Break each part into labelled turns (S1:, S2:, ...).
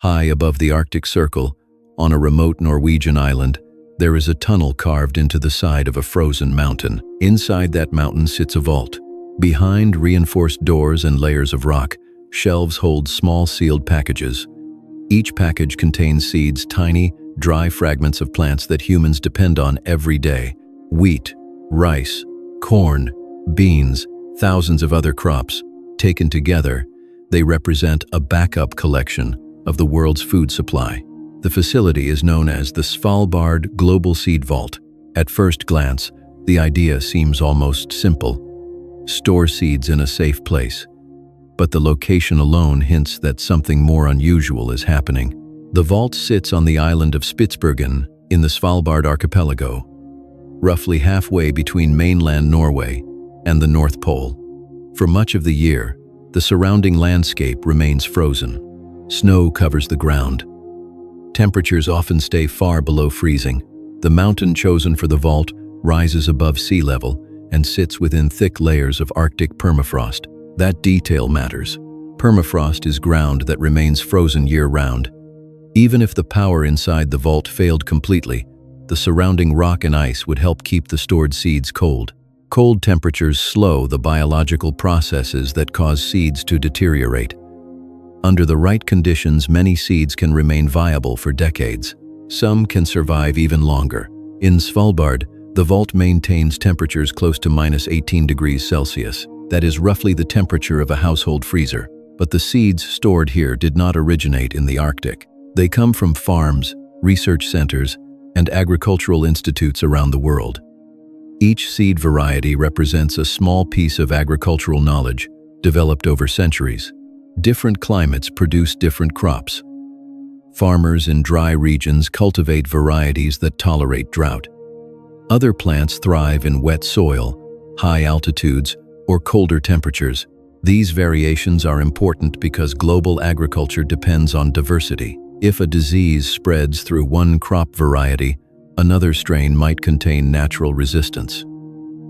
S1: High above the Arctic Circle, on a remote Norwegian island, there is a tunnel carved into the side of a frozen mountain. Inside that mountain sits a vault. Behind reinforced doors and layers of rock, shelves hold small sealed packages. Each package contains seeds, tiny, dry fragments of plants that humans depend on every day. Wheat, rice, corn, beans, thousands of other crops. Taken together, they represent a backup collection of the world's food supply. The facility is known as the Svalbard Global Seed Vault. At first glance, the idea seems almost simple. Store seeds in a safe place. But the location alone hints that something more unusual is happening. The vault sits on the island of Spitsbergen in the Svalbard archipelago, roughly halfway between mainland Norway and the North Pole. For much of the year, the surrounding landscape remains frozen. Snow covers the ground. Temperatures often stay far below freezing. The mountain chosen for the vault rises above sea level and sits within thick layers of Arctic permafrost. That detail matters. Permafrost is ground that remains frozen year-round. Even if the power inside the vault failed completely, the surrounding rock and ice would help keep the stored seeds cold. Cold temperatures slow the biological processes that cause seeds to deteriorate. Under the right conditions, many seeds can remain viable for decades. Some can survive even longer. In Svalbard, the vault maintains temperatures close to -18 degrees Celsius. That is roughly the temperature of a household freezer. But the seeds stored here did not originate in the Arctic. They come from farms, research centers, and agricultural institutes around the world. Each seed variety represents a small piece of agricultural knowledge developed over centuries. Different climates produce different crops. Farmers in dry regions cultivate varieties that tolerate drought. Other plants thrive in wet soil, high altitudes, or colder temperatures. These variations are important because global agriculture depends on diversity. If a disease spreads through one crop variety, another strain might contain natural resistance.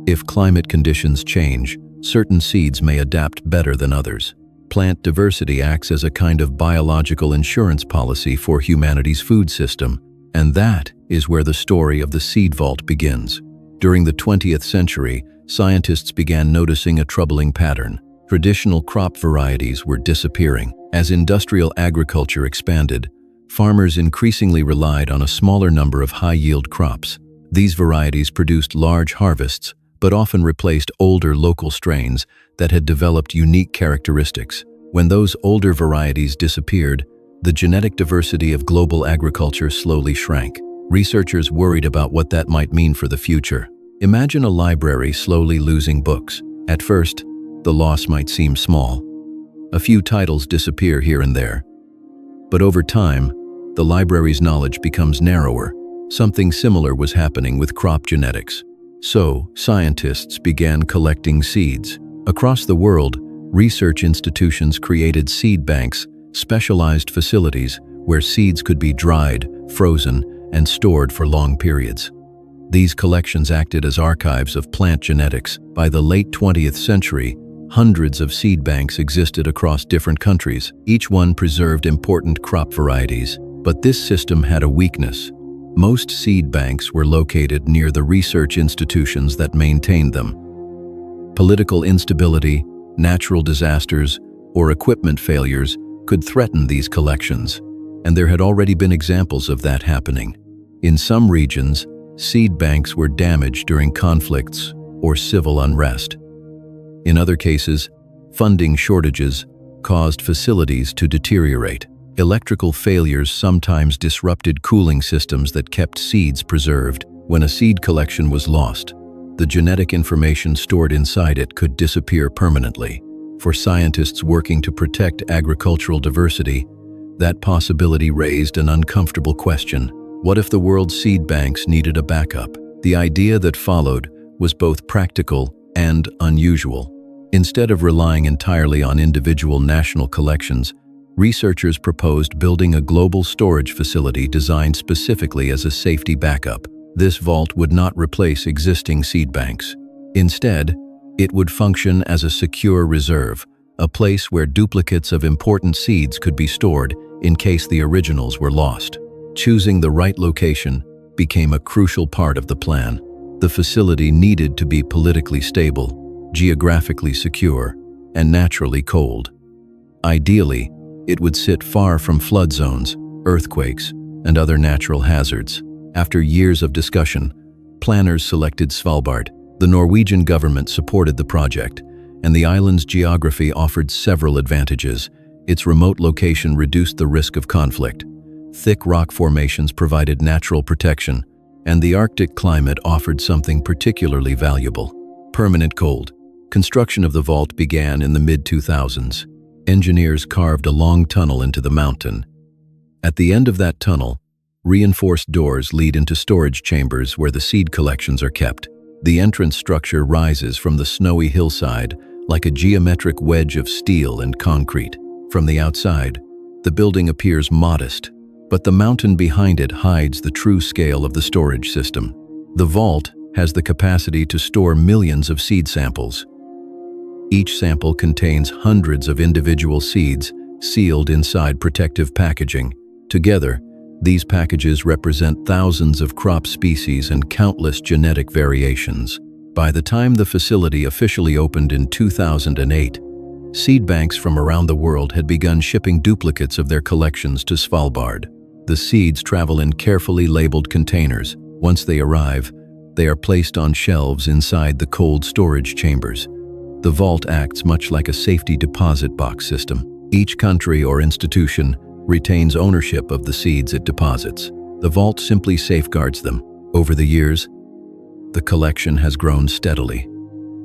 S1: If climate conditions change, certain seeds may adapt better than others. Plant diversity acts as a kind of biological insurance policy for humanity's food system, and that is where the story of the seed vault begins. During the 20th century, scientists began noticing a troubling pattern. Traditional crop varieties were disappearing. As industrial agriculture expanded, farmers increasingly relied on a smaller number of high-yield crops. These varieties produced large harvests, but often replaced older local strains that had developed unique characteristics. When those older varieties disappeared, the genetic diversity of global agriculture slowly shrank. Researchers worried about what that might mean for the future. Imagine a library slowly losing books. At first, the loss might seem small. A few titles disappear here and there. But over time, the library's knowledge becomes narrower. Something similar was happening with crop genetics. So, scientists began collecting seeds. Across the world, research institutions created seed banks, specialized facilities where seeds could be dried, frozen, and stored for long periods. These collections acted as archives of plant genetics. By the late 20th century, hundreds of seed banks existed across different countries. Each one preserved important crop varieties. But this system had a weakness. Most seed banks were located near the research institutions that maintained them. Political instability, natural disasters, or equipment failures could threaten these collections, and there had already been examples of that happening. In some regions, seed banks were damaged during conflicts or civil unrest. In other cases, funding shortages caused facilities to deteriorate. Electrical failures sometimes disrupted cooling systems that kept seeds preserved. When a seed collection was lost, the genetic information stored inside it could disappear permanently. For scientists working to protect agricultural diversity, that possibility raised an uncomfortable question. What if the world's seed banks needed a backup? The idea that followed was both practical and unusual. Instead of relying entirely on individual national collections, researchers proposed building a global storage facility designed specifically as a safety backup. This vault would not replace existing seed banks. Instead, it would function as a secure reserve, a place where duplicates of important seeds could be stored in case the originals were lost. Choosing the right location became a crucial part of the plan. The facility needed to be politically stable, geographically secure, and naturally cold. Ideally, it would sit far from flood zones, earthquakes, and other natural hazards. After years of discussion, planners selected Svalbard. The Norwegian government supported the project, and the island's geography offered several advantages. Its remote location reduced the risk of conflict. Thick rock formations provided natural protection, and the Arctic climate offered something particularly valuable: permanent cold. Construction of the vault began in the mid-2000s. Engineers carved a long tunnel into the mountain. At the end of that tunnel, reinforced doors lead into storage chambers where the seed collections are kept. The entrance structure rises from the snowy hillside like a geometric wedge of steel and concrete. From the outside, the building appears modest, but the mountain behind it hides the true scale of the storage system. The vault has the capacity to store millions of seed samples. Each sample contains hundreds of individual seeds sealed inside protective packaging. Together, these packages represent thousands of crop species and countless genetic variations. By the time the facility officially opened in 2008, seed banks from around the world had begun shipping duplicates of their collections to Svalbard. The seeds travel in carefully labeled containers. Once they arrive, they are placed on shelves inside the cold storage chambers. The vault acts much like a safety deposit box system. Each country or institution retains ownership of the seeds it deposits. The vault simply safeguards them. Over the years, the collection has grown steadily.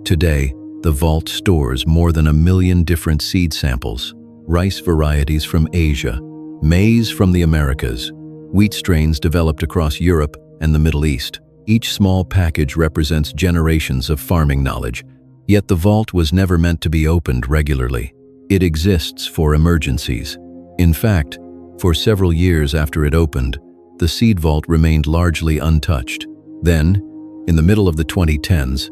S1: Today, the vault stores more than 1 million different seed samples: rice varieties from Asia, maize from the Americas, wheat strains developed across Europe and the Middle East. Each small package represents generations of farming knowledge, yet the vault was never meant to be opened regularly. It exists for emergencies. In fact, for several years after it opened, the seed vault remained largely untouched. Then, in the middle of the 2010s,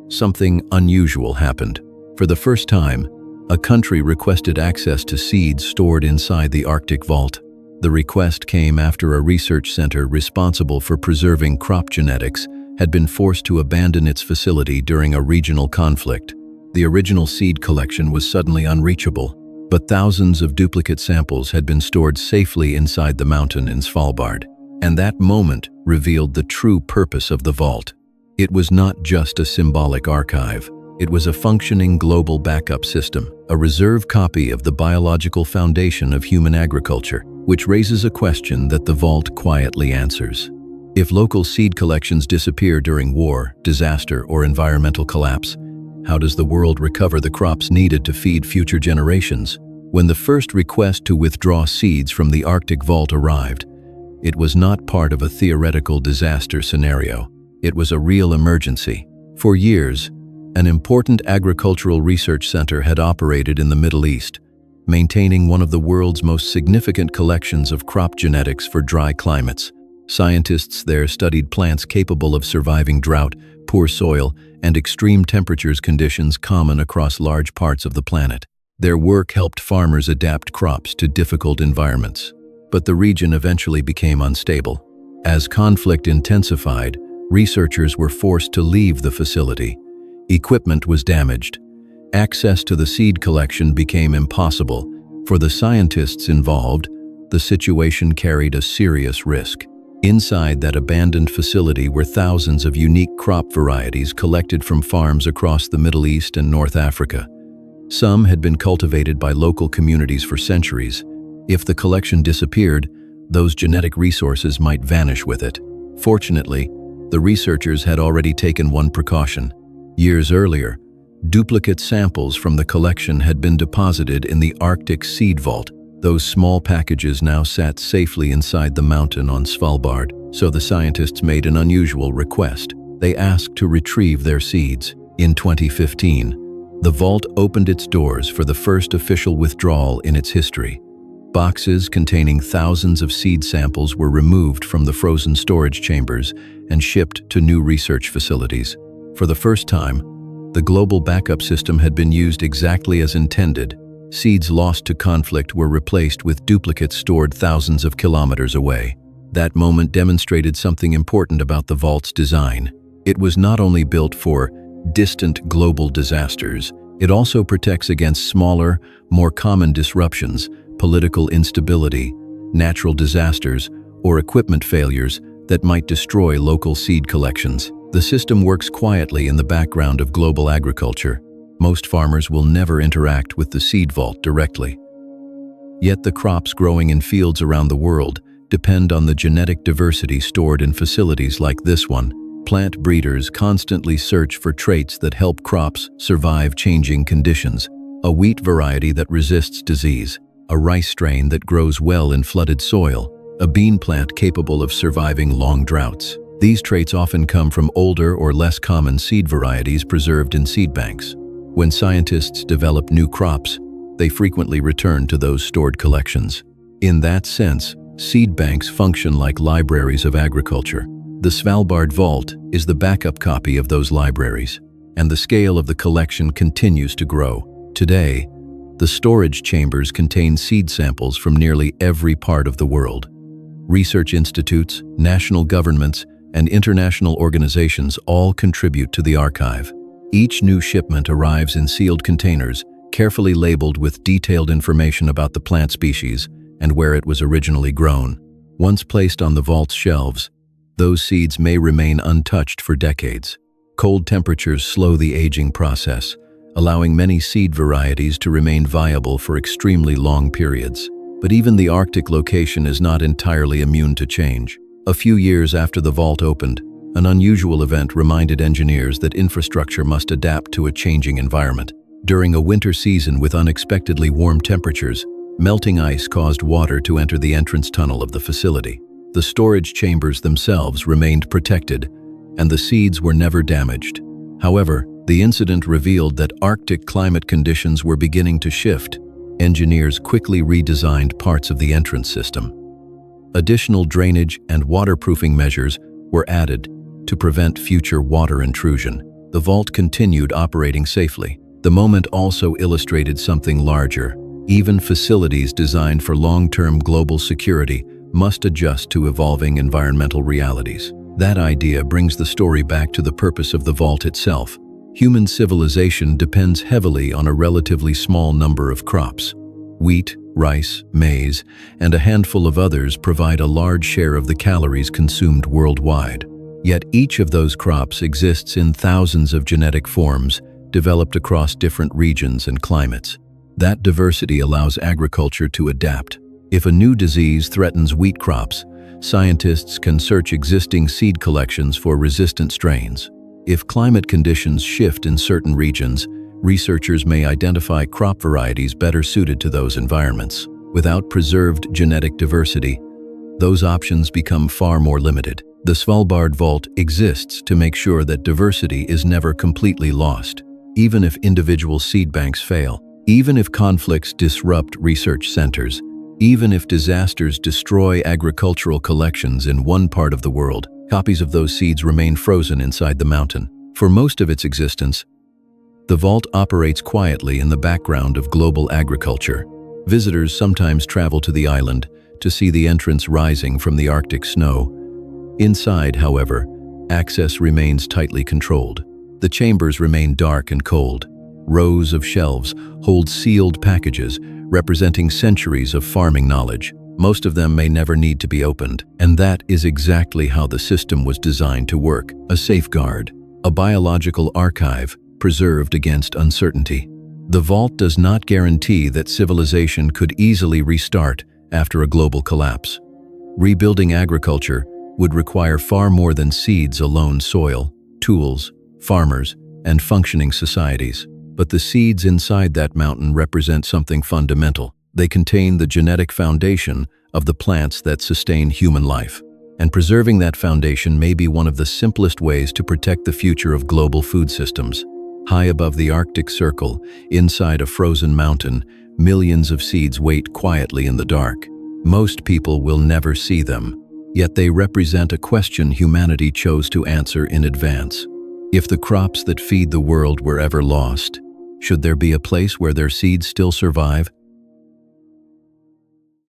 S1: something unusual happened. For the first time, a country requested access to seeds stored inside the Arctic vault. The request came after a research center responsible for preserving crop genetics had been forced to abandon its facility during a regional conflict. The original seed collection was suddenly unreachable, but thousands of duplicate samples had been stored safely inside the mountain in Svalbard. And that moment revealed the true purpose of the vault. It was not just a symbolic archive. It was a functioning global backup system, a reserve copy of the biological foundation of human agriculture, which raises a question that the vault quietly answers. If local seed collections disappear during war, disaster, or environmental collapse, how does the world recover the crops needed to feed future generations? When the first request to withdraw seeds from the Arctic vault arrived, it was not part of a theoretical disaster scenario. It was a real emergency. For years, an important agricultural research center had operated in the Middle East, maintaining one of the world's most significant collections of crop genetics for dry climates. Scientists there studied plants capable of surviving drought, poor soil, and extreme temperatures conditions common across large parts of the planet. Their work helped farmers adapt crops to difficult environments. But the region eventually became unstable. As conflict intensified, researchers were forced to leave the facility. Equipment was damaged. Access to the seed collection became impossible. For the scientists involved, the situation carried a serious risk. Inside that abandoned facility were thousands of unique crop varieties collected from farms across the Middle East and North Africa. Some had been cultivated by local communities for centuries. If the collection disappeared, those genetic resources might vanish with it. Fortunately, the researchers had already taken one precaution. Years earlier, duplicate samples from the collection had been deposited in the Arctic Seed Vault. Those small packages now sat safely inside the mountain on Svalbard, so the scientists made an unusual request. They asked to retrieve their seeds. In 2015, the vault opened its doors for the first official withdrawal in its history. Boxes containing thousands of seed samples were removed from the frozen storage chambers and shipped to new research facilities. For the first time, the global backup system had been used exactly as intended. Seeds lost to conflict were replaced with duplicates stored thousands of kilometers away. That moment demonstrated something important about the vault's design. It was not only built for distant global disasters, it also protects against smaller, more common disruptions, political instability, natural disasters, or equipment failures that might destroy local seed collections. The system works quietly in the background of global agriculture. Most farmers will never interact with the seed vault directly. Yet the crops growing in fields around the world depend on the genetic diversity stored in facilities like this one. Plant breeders constantly search for traits that help crops survive changing conditions. A wheat variety that resists disease, a rice strain that grows well in flooded soil, a bean plant capable of surviving long droughts. These traits often come from older or less common seed varieties preserved in seed banks. When scientists develop new crops, they frequently return to those stored collections. In that sense, seed banks function like libraries of agriculture. The Svalbard Vault is the backup copy of those libraries, and the scale of the collection continues to grow. Today, the storage chambers contain seed samples from nearly every part of the world. Research institutes, national governments, and international organizations all contribute to the archive. Each new shipment arrives in sealed containers, carefully labeled with detailed information about the plant species and where it was originally grown. Once placed on the vault's shelves, those seeds may remain untouched for decades. Cold temperatures slow the aging process, allowing many seed varieties to remain viable for extremely long periods. But even the Arctic location is not entirely immune to change. A few years after the vault opened, an unusual event reminded engineers that infrastructure must adapt to a changing environment. During a winter season with unexpectedly warm temperatures, melting ice caused water to enter the entrance tunnel of the facility. The storage chambers themselves remained protected, and the seeds were never damaged. However, the incident revealed that Arctic climate conditions were beginning to shift. Engineers quickly redesigned parts of the entrance system. Additional drainage and waterproofing measures were added to prevent future water intrusion. The vault continued operating safely. The moment also illustrated something larger. Even facilities designed for long-term global security must adjust to evolving environmental realities. That idea brings the story back to the purpose of the vault itself. Human civilization depends heavily on a relatively small number of crops. Wheat, rice, maize, and a handful of others provide a large share of the calories consumed worldwide. Yet each of those crops exists in thousands of genetic forms, developed across different regions and climates. That diversity allows agriculture to adapt. If a new disease threatens wheat crops, scientists can search existing seed collections for resistant strains. If climate conditions shift in certain regions, researchers may identify crop varieties better suited to those environments. Without preserved genetic diversity, those options become far more limited. The Svalbard Vault exists to make sure that diversity is never completely lost. Even if individual seed banks fail, even if conflicts disrupt research centers, even if disasters destroy agricultural collections in one part of the world, copies of those seeds remain frozen inside the mountain. For most of its existence, the vault operates quietly in the background of global agriculture. Visitors sometimes travel to the island to see the entrance rising from the Arctic snow. Inside, however, access remains tightly controlled. The chambers remain dark and cold. Rows of shelves hold sealed packages representing centuries of farming knowledge. Most of them may never need to be opened, and that is exactly how the system was designed to work. A safeguard, a biological archive preserved against uncertainty. The vault does not guarantee that civilization could easily restart after a global collapse. Rebuilding agriculture would require far more than seeds alone: soil, tools, farmers, and functioning societies. But the seeds inside that mountain represent something fundamental. They contain the genetic foundation of the plants that sustain human life. And preserving that foundation may be one of the simplest ways to protect the future of global food systems. High above the Arctic Circle, inside a frozen mountain, millions of seeds wait quietly in the dark. Most people will never see them, yet they represent a question humanity chose to answer in advance. If the crops that feed the world were ever lost, Should there be a place where their seeds still survive,